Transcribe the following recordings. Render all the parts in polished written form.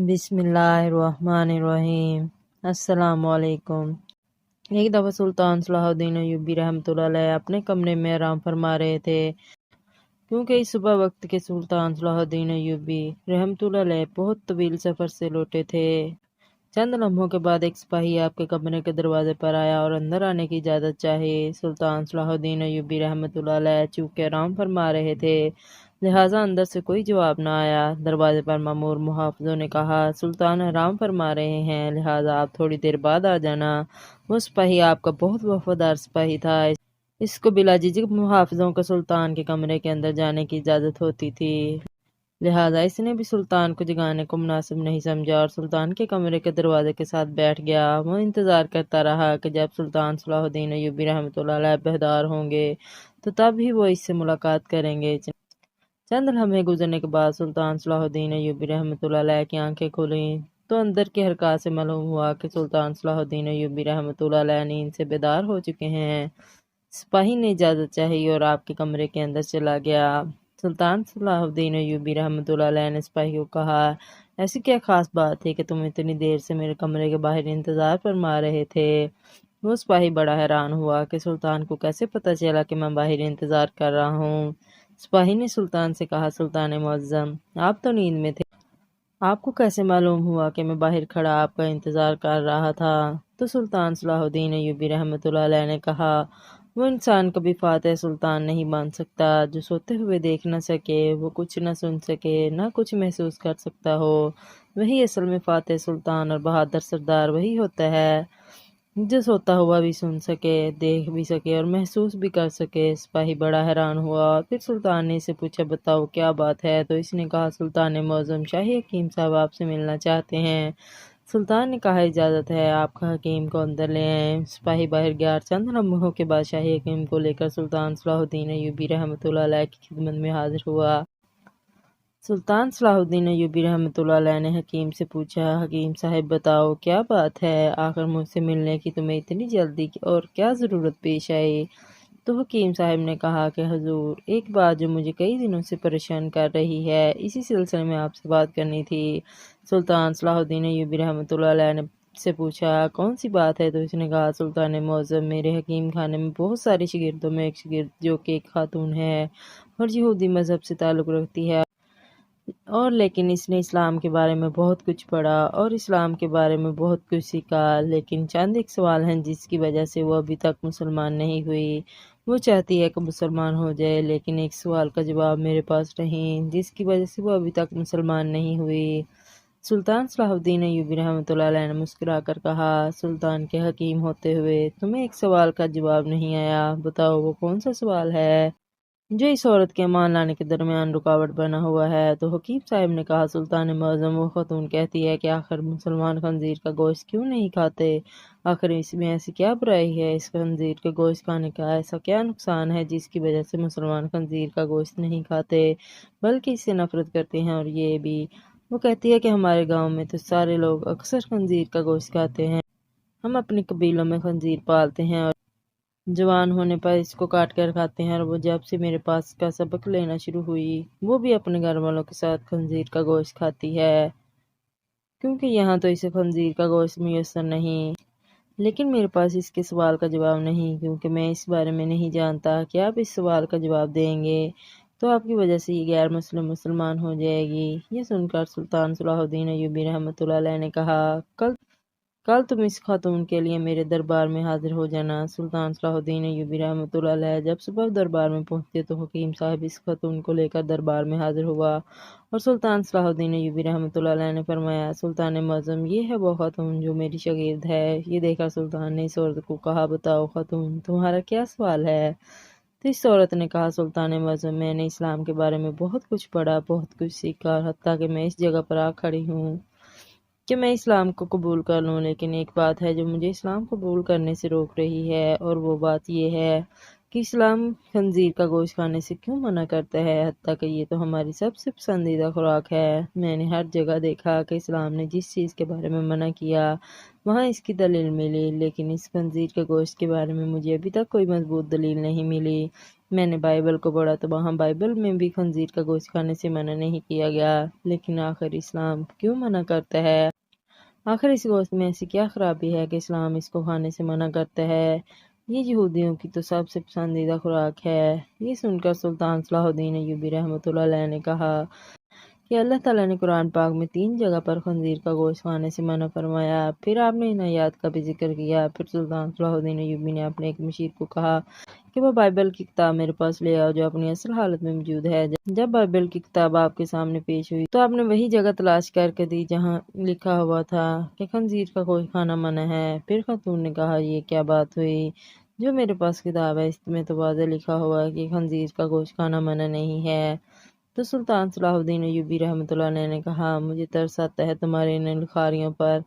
بسم اللہ الرحمن الرحیم۔ السلام علیکم۔ ایک دفعہ سلطان صلاح الدین ایوبی رحمۃ اللہ علیہ اپنے کمرے میں آرام فرما رہے تھے، کیونکہ اس صبح وقت کے سلطان صلاح الدین ایوبی رحمۃ اللہ علیہ بہت طویل سفر سے لوٹے تھے۔ چند لمحوں کے بعد ایک سپاہی آپ کے کمرے کے دروازے پر آیا اور اندر آنے کی اجازت چاہی۔ سلطان صلاح الدین ایوبی رحمۃ اللہ علیہ چونکہ آرام فرما رہے تھے، لہٰذا اندر سے کوئی جواب نہ آیا۔ دروازے پر مامور محافظوں نے کہا، سلطان آرام فرما رہے ہیں، لہٰذا آپ تھوڑی دیر بعد آ جانا۔ وہ سپاہی آپ کا بہت وفادار سپاہی تھا، اس کو بلا جھجک محافظوں کو سلطان کے کمرے کے اندر جانے کی اجازت ہوتی تھی، لہٰذا اس نے بھی سلطان کو جگانے کو مناسب نہیں سمجھا اور سلطان کے کمرے کے دروازے کے ساتھ بیٹھ گیا۔ وہ انتظار کرتا رہا کہ جب سلطان صلاح الدین ایوبی رحمۃ اللہ علیہ بیدار ہوں گے تو تب ہی وہ اس سے ملاقات کریں گے۔ چند لمحے گزرنے کے بعد سلطان صلاح الدین ایوبی رحمۃ اللہ علیہ کی آنکھیں کھلیں تو اندر کے حرکات سے معلوم ہوا کہ سلطان صلاح الدین ایوبی رحمۃ اللہ علیہ نیند سے بیدار ہو چکے ہیں۔ سپاہی نے اجازت چاہی اور آپ کے کمرے کے اندر چلا گیا۔ سلطان صلاح الدین ایوبی رحمۃ اللہ علیہ نے سپاہی کو کہا، ایسی کیا خاص بات ہے کہ تم اتنی دیر سے میرے کمرے کے باہر انتظار فرما رہے تھے؟ وہ سپاہی بڑا حیران ہوا کہ سلطان کو کیسے پتہ چلا کہ میں باہر انتظار کر رہا ہوں۔ سپاہی نے سلطان سے کہا، سلطان معظم، آپ تو نیند میں تھے، آپ کو کیسے معلوم ہوا کہ میں باہر کھڑا آپ کا انتظار کر رہا تھا؟ تو سلطان صلاح الدین ایوبی رحمۃ اللہ علیہ نے کہا، وہ انسان کبھی فاتح سلطان نہیں بن سکتا جو سوتے ہوئے دیکھ نہ سکے، وہ کچھ نہ سن سکے، نہ کچھ محسوس کر سکتا ہو۔ وہی اصل میں فاتح سلطان اور بہادر سردار وہی ہوتا ہے جو سوتا ہوا بھی سن سکے، دیکھ بھی سکے اور محسوس بھی کر سکے۔ سپاہی بڑا حیران ہوا اور پھر سلطان نے اسے پوچھا، بتاؤ کیا بات ہے؟ تو اس نے کہا، سلطان معظم، شاہی حکیم صاحب آپ سے ملنا چاہتے ہیں۔ سلطان نے کہا، اجازت ہے، آپ کا حکیم کو اندر لے آئیں۔ سپاہی باہر گیا اور چند لمحوں کے بعد شاہی حکیم کو لے کر سلطان صلاح الدین ایوبی رحمۃ اللہ علیہ کی خدمت میں حاضر ہوا۔ سلطان صلاح الدین ایوبی رحمۃ اللہ علیہ نے حکیم سے پوچھا، حکیم صاحب بتاؤ کیا بات ہے؟ آخر مجھ سے ملنے کی تمہیں اتنی جلدی اور کیا ضرورت پیش آئی؟ تو حکیم صاحب نے کہا کہ حضور، ایک بات جو مجھے کئی دنوں سے پریشان کر رہی ہے، اسی سلسلے میں آپ سے بات کرنی تھی۔ سلطان صلاح الدین ایوبی رحمۃ اللہ علیہ نے سے پوچھا، کون سی بات ہے؟ تو اس نے کہا، سلطان معظم، میرے حکیم خانے میں بہت سارے شاگردوں میں ایک شاگرد جو کہ ایک خاتون ہے اور یہودی مذہب سے تعلق رکھتی ہے، اور لیکن اس نے اسلام کے بارے میں بہت کچھ پڑھا اور اسلام کے بارے میں بہت کچھ سیکھا، لیکن چند ایک سوال ہیں جس کی وجہ سے وہ ابھی تک مسلمان نہیں ہوئی۔ وہ چاہتی ہے کہ مسلمان ہو جائے، لیکن ایک سوال کا جواب میرے پاس نہیں، جس کی وجہ سے وہ ابھی تک مسلمان نہیں ہوئی۔ سلطان صلاح الدین ایوبی رحمۃ اللہ علیہ نے مسکرا کر کہا، سلطان کے حکیم ہوتے ہوئے تمہیں ایک سوال کا جواب نہیں آیا، بتاؤ وہ کون سا سوال ہے جو اس عورت کے ایمان لانے کے درمیان رکاوٹ بنا ہوا ہے؟ تو حکیم صاحب نے کہا، سلطان معظم، وہ خاتون کہتی ہے کہ آخر مسلمان خنزیر کا گوشت کیوں نہیں کھاتے؟ آخر اس میں ایسی کیا برائی ہے؟ اس خنزیر کے گوشت کھانے کا ایسا کیا نقصان ہے جس کی وجہ سے مسلمان خنزیر کا گوشت نہیں کھاتے بلکہ اس سے نفرت کرتے ہیں؟ اور یہ بھی وہ کہتی ہے کہ ہمارے گاؤں میں تو سارے لوگ اکثر خنزیر کا گوشت کھاتے ہیں، ہم اپنے قبیلوں میں خنزیر پالتے ہیں اور جوان ہونے پر اس کو کاٹ کر کھاتے ہیں، اور وہ جب سے میرے پاس کا سبق لینا شروع ہوئی وہ بھی اپنے گھر والوں کے ساتھ خنزیر کا گوشت کھاتی ہے، کیونکہ یہاں تو اسے خنزیر کا گوشت میسر نہیں۔ لیکن میرے پاس اس کے سوال کا جواب نہیں، کیونکہ میں اس بارے میں نہیں جانتا کہ آپ اس سوال کا جواب دیں گے تو آپ کی وجہ سے یہ غیر مسلم مسلمان ہو جائے گی۔ یہ سن کر سلطان صلاح الدین ایوبی رحمۃ اللہ علیہ نے کہا، کل تم اس خاتون کے لیے میرے دربار میں حاضر ہو جانا۔ سلطان صلاح الدین ایوبی رحمۃ اللہ علیہ جب صبح دربار میں پہنچے تو حکیم صاحب اس خاتون کو لے کر دربار میں حاضر ہوا اور سلطان صلاح الدین ایوبی رحمۃ اللہ علیہ نے فرمایا، سلطان معظم، یہ ہے وہ خاتون جو میری شاگرد ہے۔ یہ دیکھا سلطان نے اس عورت کو کہا، بتاؤ خاتون، تمہارا کیا سوال ہے؟ تو اس عورت نے کہا، سلطان معظم، میں نے اسلام کے بارے میں بہت کچھ پڑھا، بہت کچھ سیکھا، اور حتیٰ کہ میں اس جگہ پر آ کھڑی ہوں کہ میں اسلام کو قبول کر لوں، لیکن ایک بات ہے جو مجھے اسلام قبول کرنے سے روک رہی ہے، اور وہ بات یہ ہے کہ اسلام خنزیر کا گوشت کھانے سے کیوں منع کرتا ہے، حتیٰ کہ یہ تو ہماری سب سے پسندیدہ خوراک ہے۔ میں نے ہر جگہ دیکھا کہ اسلام نے جس چیز کے بارے میں منع کیا وہاں اس کی دلیل ملی، لیکن اس خنزیر کے گوشت کے بارے میں مجھے ابھی تک کوئی مضبوط دلیل نہیں ملی۔ میں نے بائبل کو پڑھا تو وہاں بائبل میں بھی خنزیر کا گوشت کھانے سے منع نہیں کیا گیا، لیکن آخر اسلام کیوں منع کرتا ہے؟ آخر اس گوشت میں ایسی کیا خرابی ہے کہ اسلام اس کو کھانے سے منع کرتا ہے؟ یہ یہودیوں کی تو سب سے پسندیدہ خوراک ہے۔ یہ سن کر سلطان صلاح الدین ایوبی رحمۃ اللہ علیہ نے کہا کہ اللہ تعالیٰ نے قرآن پاک میں 3 جگہ پر خنزیر کا گوشت کھانے سے منع فرمایا۔ پھر آپ نے ان آیات کا بھی ذکر کیا۔ پھر سلطان صلاح الدین ایوبی نے اپنے ایک مشیر کو کہا کہ وہ بائبل کی کتاب میرے پاس لے آؤ جو اپنی اصل حالت میں موجود ہے۔ جب بائبل کی کتاب آپ کے سامنے پیش ہوئی تو آپ نے وہی جگہ تلاش کر کے دی جہاں لکھا ہوا تھا کہ خنزیر کا گوشت کھانا منع ہے۔ پھر خاتون نے کہا یہ کیا بات ہوئی؟ جو میرے پاس کتاب ہے اس میں تو واضح لکھا ہوا ہے کہ خنزیر کا گوشت کھانا منع نہیں ہے۔ تو سلطان صلاح الدین ایوبی رحمۃ اللہ علیہ نے کہا مجھے ترس آتا ہے تمہارے ان لکھاریوں پر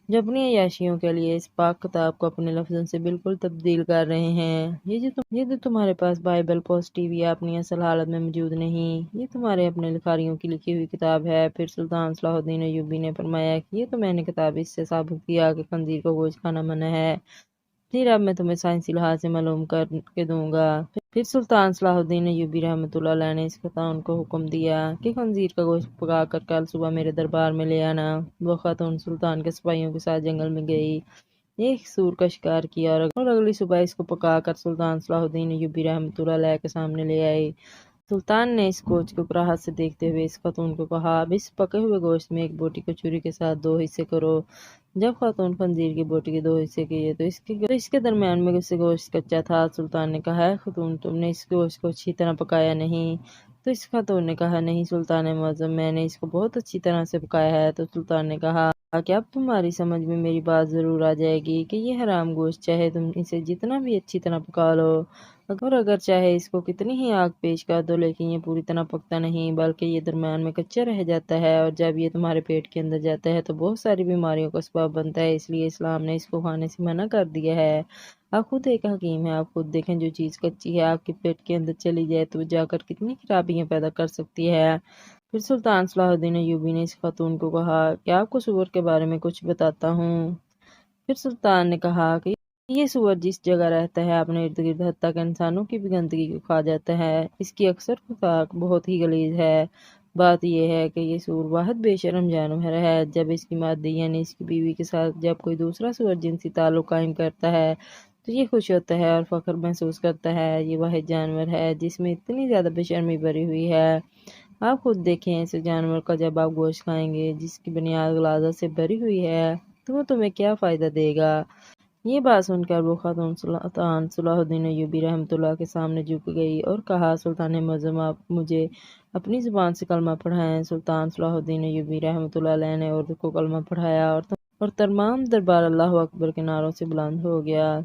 جو اپنی عیاشیوں کے لیے اس پاک کتاب کو اپنے لفظوں سے بالکل تبدیل کر رہے ہیں۔ یہ جو تمہارے پاس بائبل پازیٹیو یا اپنی اصل حالت میں موجود نہیں، یہ تمہارے اپنے لکھاریوں کی لکھی ہوئی کتاب ہے۔ پھر سلطان صلاح الدین ایوبی نے فرمایا کہ یہ تو میں نے کتاب اس سے ثابت کیا کہ خنزیر کو گوشت کھانا منع ہے، پھر اب میں تمہیں سائنسی لحاظ سے معلوم کر کے دوں گا۔ پھر سلطان صلاح الدین ایوبی رحمۃ اللہ علیہ نے اس خاتون کو حکم دیا کہ خنزیر کا گوشت پکا کر کل صبح میرے دربار میں لے آنا۔ وہ خاتون سلطان کے سپاہیوں کے ساتھ جنگل میں گئی، ایک سور کا شکار کیا اور اگلی صبح اس کو پکا کر سلطان صلاح الدین ایوبی رحمۃ اللہ علیہ کے سامنے لے آئی۔ سلطان نے اس گوشت کو کراہت سے دیکھتے ہوئے اس خاتون کو کہا اب اس پکے ہوئے گوشت میں ایک بوٹی کو چھری کے ساتھ 2 حصے کرو۔ جب خاتون خنزیر کی بوٹی کے 2 حصے کیے تو اس کے درمیان میں سے گوشت کچا تھا۔ سلطان نے کہا اے خاتون تم نے اس گوشت کو اچھی طرح پکایا نہیں؟ تو اس خاتون نے کہا نہیں سلطان معظم میں نے اس کو بہت اچھی طرح سے پکایا ہے۔ تو سلطان نے کہا کہ اب تمہاری سمجھ میں میری بات ضرور آ جائے گی کہ یہ حرام گوشت چاہے تم اسے جتنا بھی اچھی طرح پکا لو اور اگر چاہے اس کو کتنی ہی آگ پیش کر دو لیکن یہ پوری طرح پکتا نہیں بلکہ یہ درمیان میں کچا رہ جاتا ہے، اور جب یہ تمہارے پیٹ کے اندر جاتا ہے تو بہت ساری بیماریوں کا سبب بنتا ہے، اس لیے اسلام نے اس کو کھانے سے منع کر دیا ہے۔ آپ خود ایک حکیم ہیں، آپ خود دیکھیں جو چیز کچی ہے آپ کے پیٹ کے اندر چلی جائے تو جا کر کتنی خرابیاں پیدا کر سکتی ہے۔ پھر سلطان صلاح الدین ایوبی نے اس خاتون کو کہا کہ آپ کو سور کے بارے میں کچھ بتاتا ہوں۔ پھر سلطان نے کہا کہ یہ سور جس جگہ رہتا ہے اپنے ارد گرد حتیٰ کہ انسانوں کی بھی گندگی کو کھا جاتا ہے، اس کی اکثر خوراک بہت ہی غلیظ ہے۔ بات یہ ہے کہ یہ سور واحد بے شرم جانور ہے، جب اس کی مادی یعنی اس کی بیوی کے ساتھ جب کوئی دوسرا سور جنسی تعلق قائم کرتا ہے تو یہ خوش ہوتا ہے اور فخر محسوس کرتا ہے۔ یہ واحد جانور ہے جس میں اتنی زیادہ بے شرمی بھری ہوئی ہے۔ آپ خود دیکھیں ایسے جانور کا جب آپ گوشت کھائیں گے جس کی بنیاد غلاظت سے بھری ہوئی ہے تو وہ تمہیں کیا فائدہ دے گا؟ یہ بات سن کر وہ خاتون سلطان صلاح الدین ایوبی رحمۃ اللہ کے سامنے جھک گئی اور کہا سلطان معظم آپ مجھے اپنی زبان سے کلمہ پڑھائیں۔ سلطان صلاح الدین ایوبی رحمۃ اللہ علیہ نے عورت کو کلمہ پڑھایا اور تمام دربار اللہ اکبر کے نعروں سے بلند ہو گیا۔